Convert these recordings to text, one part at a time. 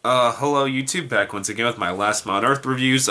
Hello YouTube, back once again with my last Mount Earth reviews.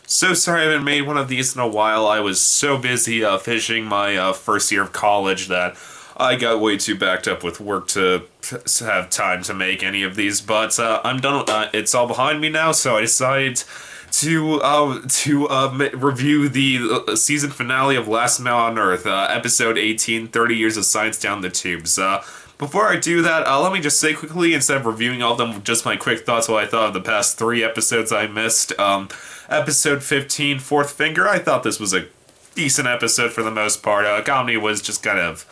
So sorry I haven't made one of these in a while. I was so busy finishing my first year of college that I got way too backed up with work to have time to make any of these. But I'm done. It's all behind me now, so I decided to review the season finale of Last Man on Earth, episode 18, 30 Years of Science Down the Tubes. Before I do that, let me just say quickly, instead of reviewing all of them, just my quick thoughts what I thought of the past three episodes I missed. Episode 15, Fourth Finger, I thought this was a decent episode for the most part. Comedy was just kind of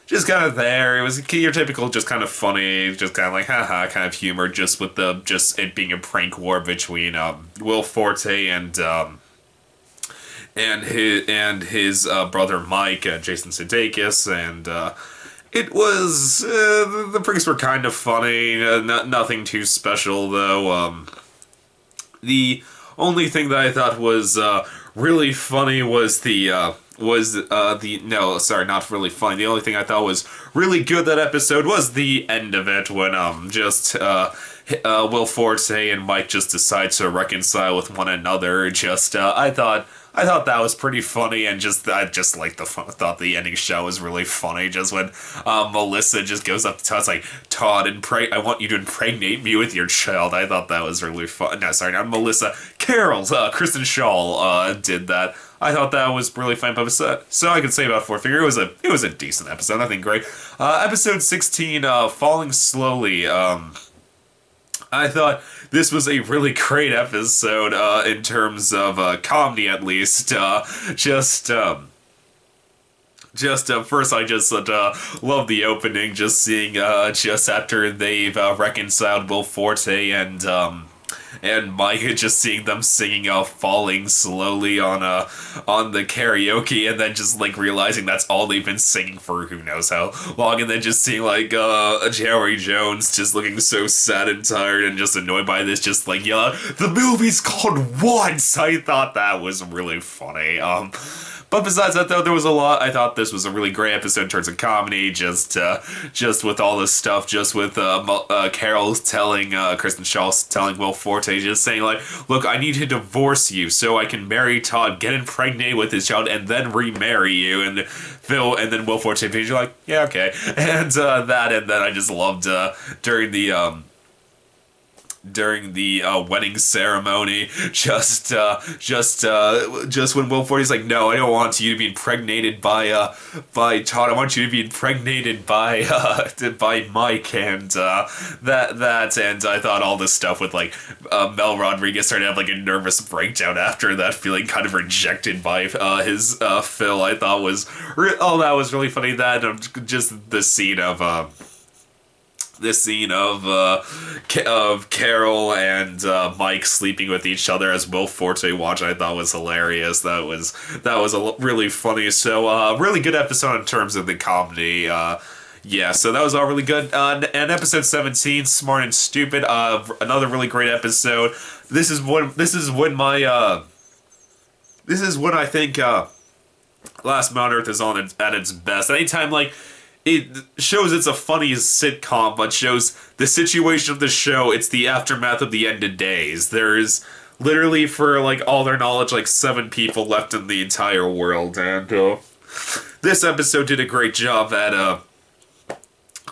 there. It was your typical, just kind of funny, just kind of like haha kind of humor, just with just it being a prank war between Will Forte and his brother Mike, Jason Sudeikis, and it was the pranks were kind of funny. Nothing too special though. The only thing that I thought was really funny was the no, sorry, not really funny. The only thing I thought was really good that episode was the end of it when Will Forte and Mike just decide to reconcile with one another. I thought that was pretty funny, and I just like thought the ending show was really funny. Just when Melissa just goes up to Todd, it's like, Todd, I want you to impregnate me with your child. I thought that was really fun. No, sorry, not Melissa. Carol's Kristen Shaw did that. I thought that was really fun episode. So I could say about Four Finger, it was a decent episode. Nothing great. Episode 16, Falling Slowly. I thought this was a really great episode in terms of comedy, at least. First, I just love the opening. Just seeing just after they've reconciled Will Forte and Mike, just seeing them singing "Falling Slowly" on the karaoke, and then just like realizing that's all they've been singing for who knows how long, and then just seeing like Jerry Jones just looking so sad and tired and just annoyed by this, just like yeah, the movie's called Once. I thought that was really funny. But besides that, though, there was a lot. I thought this was a really great episode in terms of comedy. Just with all this stuff, just with Carol telling Kristen Shaw telling Will Forte, just saying like, "Look, I need to divorce you so I can marry Todd, get impregnated with his child, and then remarry you." And then Will Forte, you're like, "Yeah, okay." And and then I just loved during the wedding ceremony, just when Will Forte's like, "No, I don't want you to be impregnated by Todd. I want you to be impregnated by by Mike," and and I thought all this stuff with like Mel Rodriguez started to have like a nervous breakdown after that, feeling kind of rejected by his Phil. I thought that was really funny. That just the scene of Carol and Mike sleeping with each other as Will Forte watched, I thought was hilarious. That was really funny. So really good episode in terms of the comedy. Yeah, so that was all really good. And episode 17, Smart and Stupid, another really great episode. This is when I think Last Man on Earth is at its best. Anytime like it shows it's a funny sitcom, but shows the situation of the show, it's the aftermath of the end of days. There's literally, for like all their knowledge, like 7 people left in the entire world, and this episode did a great job at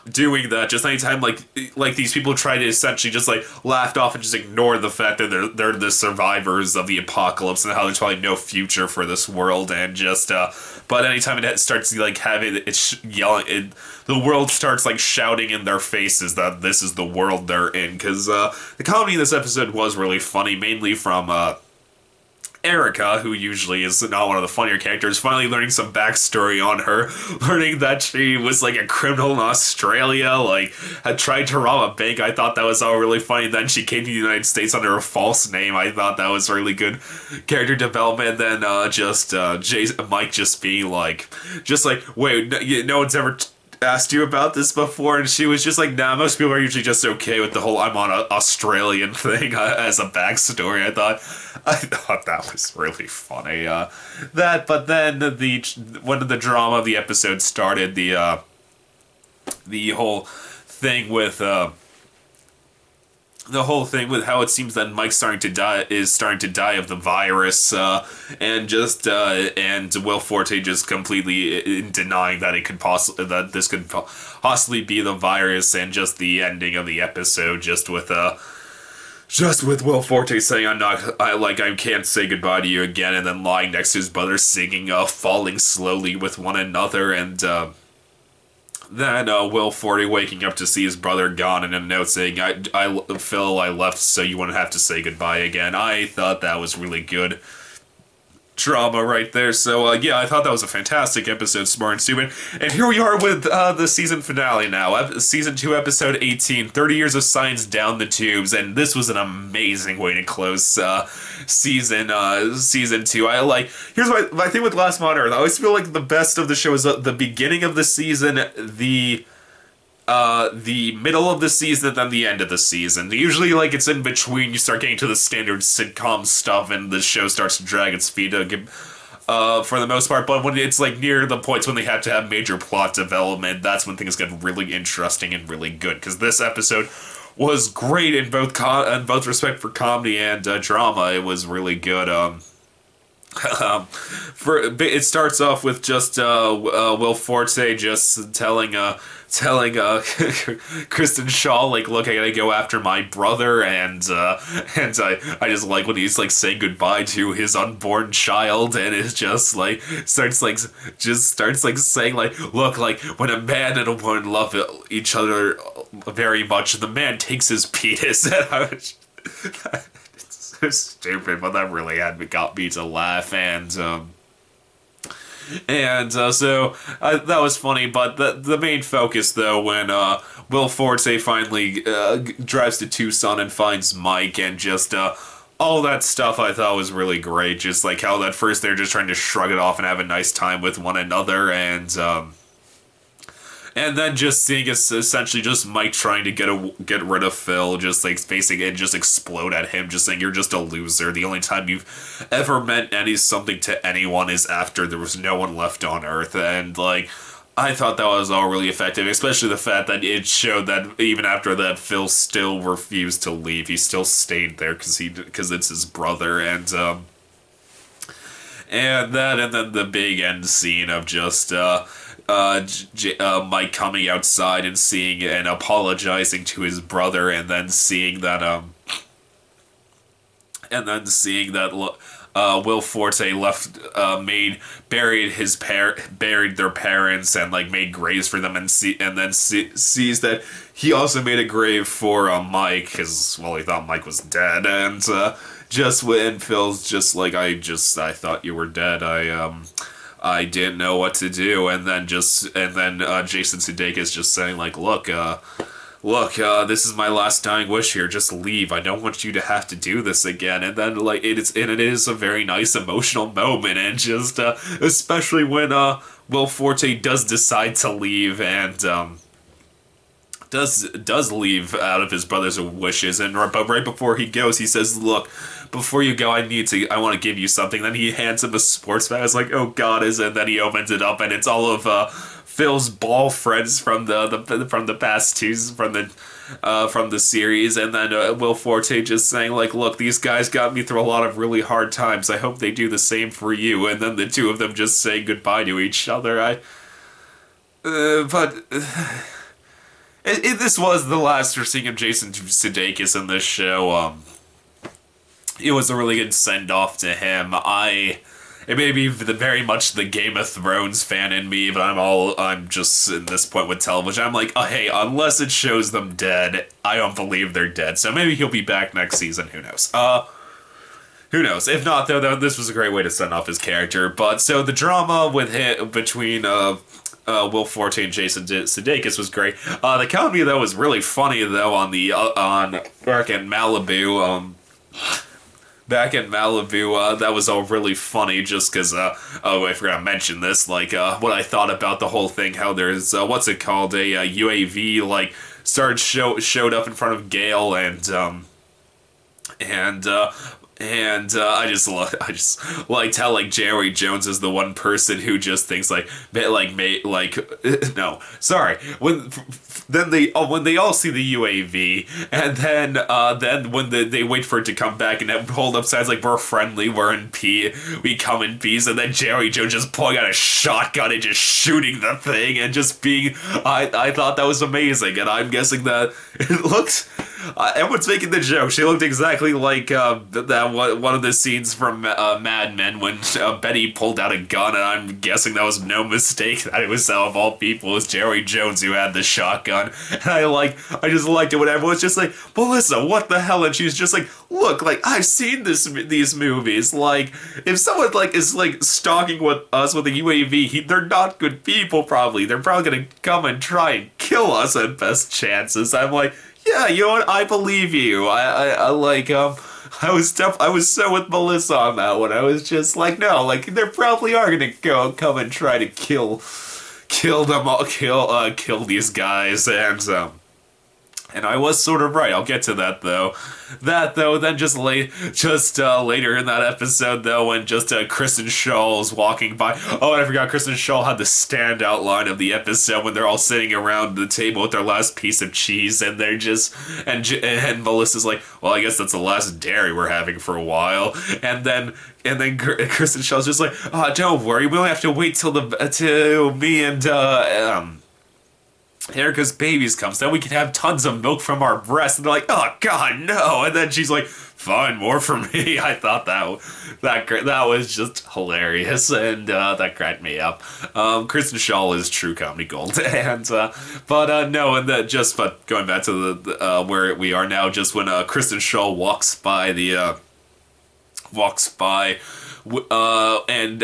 doing that. Just anytime like these people try to essentially just like laughed off and just ignore the fact that they're the survivors of the apocalypse and how there's probably no future for this world, and just but anytime it starts like having the world starts like shouting in their faces that this is the world they're in, because the comedy in this episode was really funny, mainly from Erica, who usually is not one of the funnier characters, finally learning some backstory on her, learning that she was like a criminal in Australia, like had tried to rob a bank. I thought that was all really funny. Then she came to the United States under a false name. I thought that was really good character development. Then Mike just being like, wait, no one's ever asked you about this before, and she was just like, nah, most people are usually just okay with the whole I'm on an Australian thing as a backstory. I thought that was really funny. But then when the drama of the episode started, the whole thing with the whole thing with how it seems that Mike's starting to die of the virus, and Will Forte just completely in denying that this could possibly be the virus, and just the ending of the episode, just with Will Forte saying I can't say goodbye to you again, and then lying next to his brother singing Falling Slowly with one another, and then Will Forte waking up to see his brother gone, and a note saying, Phil, I left so you wouldn't have to say goodbye again. I thought that was really good drama right there. So, yeah, I thought that was a fantastic episode, Smart and Stupid. And here we are with the season finale now. Season 2, episode 18, 30 Years of Science Down the Tubes. And this was an amazing way to close season 2. Here's my thing with Last Modern Earth. I always feel like the best of the show is the beginning of the season, the middle of the season, then the end of the season. Usually, like, it's in between. You start getting to the standard sitcom stuff, and the show starts to drag its feet for the most part. But when it's, like, near the points when they have to have major plot development, that's when things get really interesting and really good. Because this episode was great in both respect for comedy and drama. It was really good. It starts off with just Will Forte just telling Kristen Shaw, like, look, I gotta go after my brother, and I just like when he's like saying goodbye to his unborn child, and it's just like starts saying like, look, like when a man and a woman love each other very much, the man takes his penis, and I was it's so stupid, but that really got me to laugh, and so that was funny. But the main focus, though, when Will Forte finally drives to Tucson and finds Mike, and just all that stuff, I thought was really great. Just like how at first they're just trying to shrug it off and have a nice time with one another, and then just seeing it's essentially just Mike trying to get rid of Phil, just like facing it and just explode at him, just saying, you're just a loser. The only time you've ever meant something to anyone is after there was no one left on Earth. And like, I thought that was all really effective, especially the fact that it showed that even after that, Phil still refused to leave. He still stayed there because it's his brother, and then the big end scene of just Mike coming outside and seeing and apologizing to his brother, and then seeing that Will Forte buried their parents, and like made graves for them, and sees that he also made a grave for Mike, because he thought Mike was dead, and just when Phil's just like, I thought you were dead, I didn't know what to do, and then Jason Sudeikis just saying like, look, this is my last dying wish here. Just leave. I don't want you to have to do this again. And then like it is a very nice emotional moment, and just especially when Will Forte does decide to leave, and does leave out of his brother's wishes, but right before he goes, he says, look, before you go, I want to give you something. Then he hands him a sports bag. I was like, oh god, and then he opens it up, and it's all of Phil's ball friends from the past twos from the series, and then Will Forte just saying like, look, these guys got me through a lot of really hard times. I hope they do the same for you. And then the two of them just saying goodbye to each other. This was the last we're seeing of Jason Sudeikis in this show. It was a really good send-off to him. It may be very much the Game of Thrones fan in me, but I'm just in this point with television. I'm like, oh, hey, unless it shows them dead, I don't believe they're dead. So maybe he'll be back next season. Who knows? Who knows? If not, though, this was a great way to send off his character. But so the drama between Will Forte and Jason Sudeikis was great. The comedy, though, was really funny, though, on back in Malibu. Back in Malibu, that was all really funny, just because, I forgot to mention this, like, what I thought about the whole thing, how there's, what's it called, a UAV, like, showed up in front of Gale, and And I just liked how like Jerry Jones is the one person who just thinks no, sorry. When they all see the UAV, and then when they wait for it to come back and hold up signs like we're friendly, we come in peace, and then Jerry Jones just pulling out a shotgun and just shooting the thing and just being, I thought that was amazing, and I'm guessing that it looked. Everyone's making the joke. She looked exactly like that one of the scenes from Mad Men when Betty pulled out a gun, and I'm guessing that was no mistake. That it was of all people, it was Jerry Jones who had the shotgun. And I just liked it when everyone's just like, Melissa, what the hell? And she's just like, look, like I've seen these movies. Like if someone like is like stalking with us with a UAV, they're not good people. Probably they're probably gonna come and try and kill us at best chances. I'm like. Yeah, you know what? I believe you. I I was so with Melissa on that one. I was just like, no, like they probably are gonna come and try to kill them all, kill these guys, and I was sort of right. I'll get to that though. Then just later in that episode though, when just Kristen Schaal is walking by. Oh, and I forgot Kristen Schaal had the standout line of the episode when they're all sitting around the table with their last piece of cheese, and they're just and Melissa's like, well, I guess that's the last dairy we're having for a while, and then Kristen Schaal's just like, oh, don't worry, we only have to wait till me and Erica's babies comes, then we can have tons of milk from our breasts. And they're like, oh God, no. And then she's like, fine, more for me. I thought that was just hilarious, and that cracked me up. Kristen Schaal is true comedy gold, and but going back to the where we are now, just when Kristen Schaal walks by. And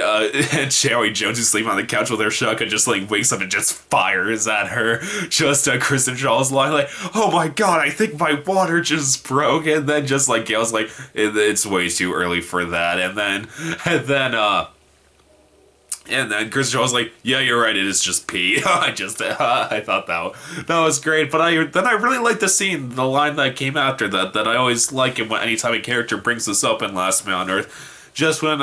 Jerry Jones, who's sleeping on the couch with her shotgun, just like wakes up and just fires at her. Just Kristen Shaw's line like, "Oh my God, I think my water just broke," and then just like Gail's like, "It's way too early for that," and then Kristen Shaw's like, "Yeah, you're right. It is just pee." I thought that was great, but I really liked the scene, the line that came after that I always like it when anytime a character brings this up in Last Man on Earth. Just when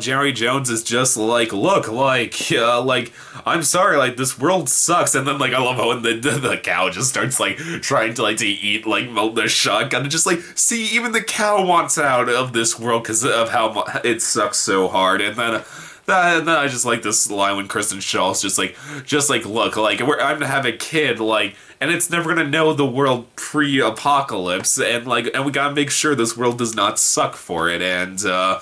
Jerry Jones is just like, look, like I'm sorry, like this world sucks, and then like I love how when the cow just starts like trying to eat like the shotgun, and just like, see, even the cow wants out of this world because of how it sucks so hard, and then I just like this line when Kristen Schall's just like look, like I'm gonna have a kid, like, and it's never gonna know the world pre-apocalypse, and we gotta make sure this world does not suck for it, and so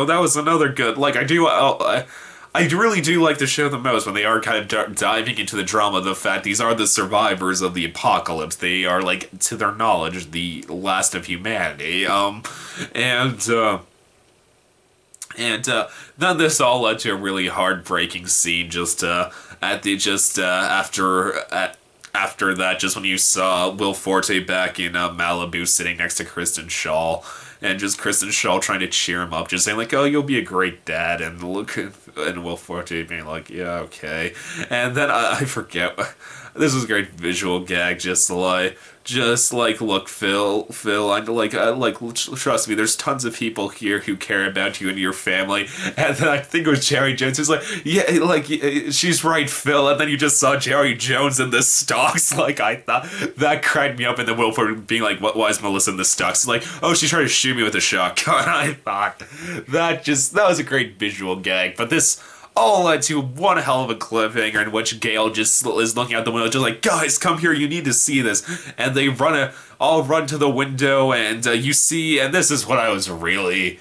that was another good. Like I really do like the show the most when they are kind of diving into the drama. The fact these are the survivors of the apocalypse. They are, like, to their knowledge, the last of humanity. Then this all led to a really heartbreaking scene after that, just when you saw Will Forte back in Malibu sitting next to Kristen Schaal, and just Kristen Schaal trying to cheer him up, just saying like, "Oh, you'll be a great dad," and Will Forte being like, "Yeah, okay," and then I forget. This was a great visual gag, just like, look, Phil, trust me, there's tons of people here who care about you and your family. And then I think it was Jerry Jones who's like, yeah, like, she's right, Phil. And then you just saw Jerry Jones in the stocks. Like, I thought that cracked me up. And then Wilford being like, why is Melissa in the stocks? Like, oh, she's trying to shoot me with a shotgun. I thought that was a great visual gag. But this all led to one hell of a cliffhanger in which Gale just is looking out the window, just like, guys, come here, you need to see this. And they all run to the window, and you see, and this is what I was really...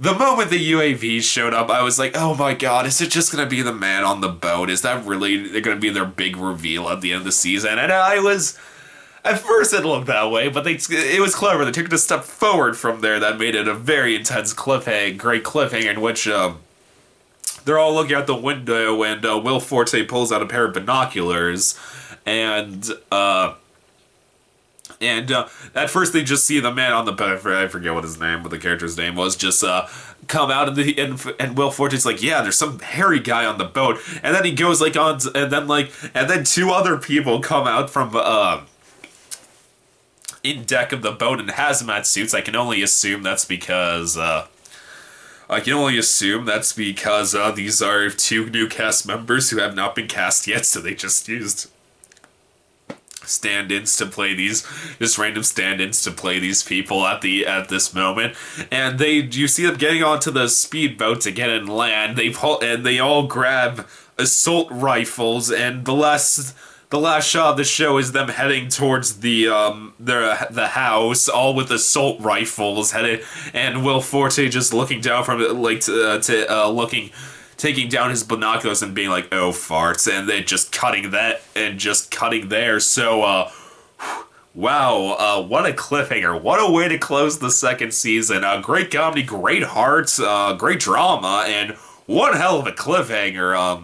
The moment the UAV showed up, I was like, oh my God, is it just going to be the man on the boat? Is that really going to be their big reveal at the end of the season? And I was... At first it looked that way, but it was clever. They took it a step forward from there that made it a very intense great cliffhanger in which... They're all looking out the window, and Will Forte pulls out a pair of binoculars, and at first they just see the man on the boat. I forget what the character's name was. Just come out, and Will Forte's like, yeah, there's some hairy guy on the boat, and then he goes like on, and then two other people come out from in deck of the boat in hazmat suits. I can only assume that's because these are 2 new cast members who have not been cast yet, so they just used stand-ins to play these, just random stand-ins to play these people at this moment. And you see them getting onto the speedboat to get in land. They all grab assault rifles, and the last shot of the show is them heading towards the house, all with assault rifles headed, and Will Forte just looking down from it, like taking down his binoculars and being like, "Oh farts," and then just cutting there. So, wow, what a cliffhanger! What a way to close the second season. Great comedy, great heart, great drama, and one hell of a cliffhanger.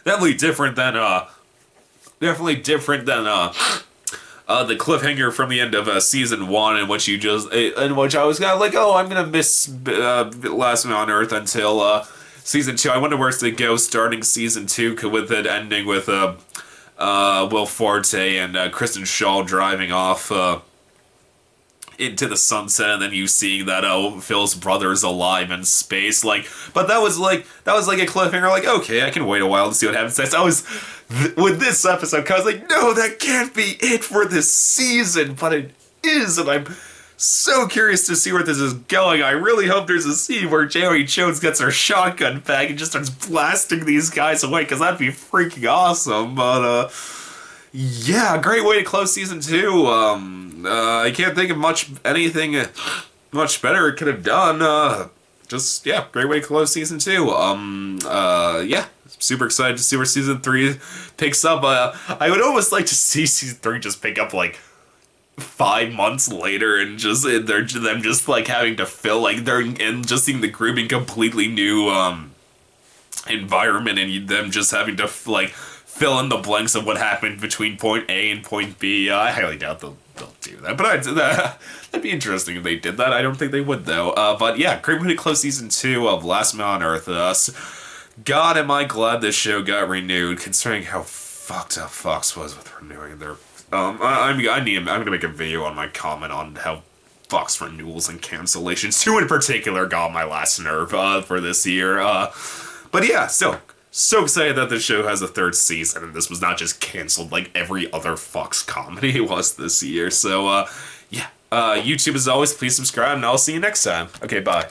Definitely different than the cliffhanger from the end of season 1, in which I was kind of like, oh, I'm gonna miss Last Man on Earth until season 2. I wonder where's to go starting season 2, with it ending with Will Forte and Kristen Shaw driving off into the sunset, and then you seeing that Phil's brother is alive in space. But that was like a cliffhanger. Like, okay, I can wait a while to see what happens next. With this episode, cause I was like, no, that can't be it for this season, but it is, and I'm so curious to see where this is going. I really hope there's a scene where Jerry Jones gets her shotgun back and just starts blasting these guys away, because that'd be freaking awesome. But yeah, great way to close season 2. I can't think of anything much better it could have done. Great way to close season 2. Yeah, super excited to see where season 3 picks up. I would almost like to see season 3 just pick up like 5 months later, and them just like having to fill and just seeing the group in completely new environment, and them just having to fill in the blanks of what happened between point A and point B. I highly doubt they'll do that, but that'd be interesting if they did that. I don't think they would though. But yeah, great way to close season 2 of Last Man on Earth. God, am I glad this show got renewed, considering how fucked up Fox was with renewing their. I'm gonna make a video on my comment on how Fox renewals and cancellations, 2 in particular, got my last nerve for this year. But yeah, so excited that this show has a 3rd season, and this was not just canceled like every other Fox comedy was this year. So yeah, YouTube as always, please subscribe, and I'll see you next time. Okay, bye.